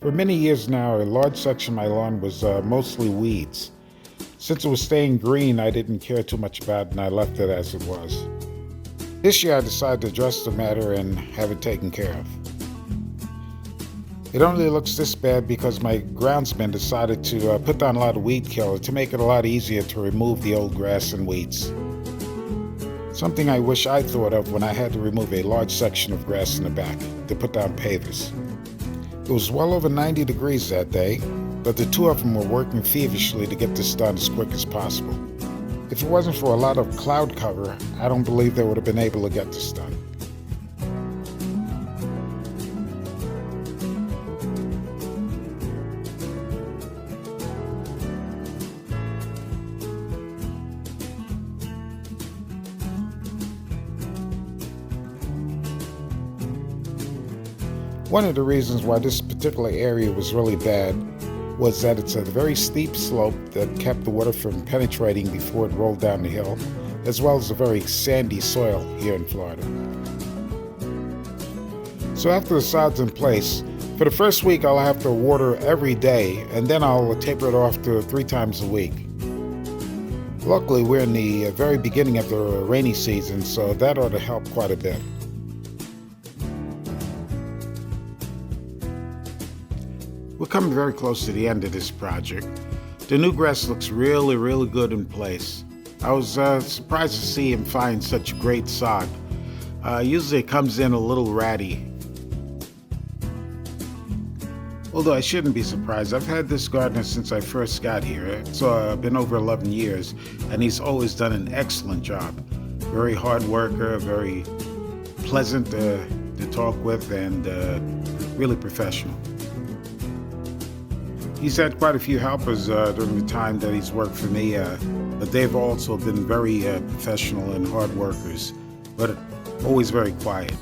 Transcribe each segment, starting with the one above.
For many years now, a large section of my lawn was mostly weeds. Since it was staying green, I didn't care too much about it and I left it as it was. This year I decided to address the matter and have it taken care of. It only looks this bad because my groundsman decided to put down a lot of weed killer to make it a lot easier to remove the old grass and weeds. Something I wish I thought of when I had to remove a large section of grass in the back to put down pavers. It was well over 90 degrees that day, but the two of them were working feverishly to get this done as quick as possible. If it wasn't for a lot of cloud cover, I don't believe they would have been able to get this done. One of the reasons why this particular area was really bad was that it's a very steep slope that kept the water from penetrating before it rolled down the hill, as well as a very sandy soil here in Florida. So after the sod's in place, for the first week I'll have to water every day, and then I'll taper it off to 3 times a week. Luckily, we're in the very beginning of the rainy season, so that ought to help quite a bit. We're coming very close to the end of this project. The new grass looks really good in place. I was surprised to see him find such great sod. Usually it comes in a little ratty. Although I shouldn't be surprised. I've had this gardener since I first got here. It's been over 11 years, and he's always done an excellent job. Very hard worker, very pleasant to talk with, and really professional. He's had quite a few helpers during the time that he's worked for me, but they've also been very professional and hard workers, but always very quiet.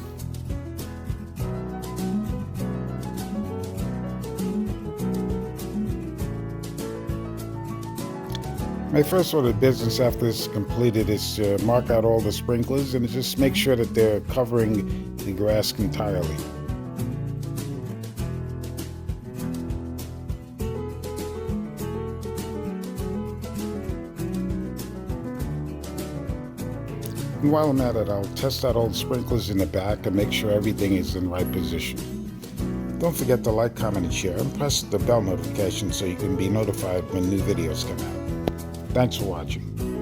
My first order of business after this is completed is to mark out all the sprinklers and just make sure that they're covering the grass entirely. And while I'm at it, I'll test out all the sprinklers in the back and make sure everything is in the right position. Don't forget to like, comment, and share, and press the bell notification so you can be notified when new videos come out. Thanks for watching.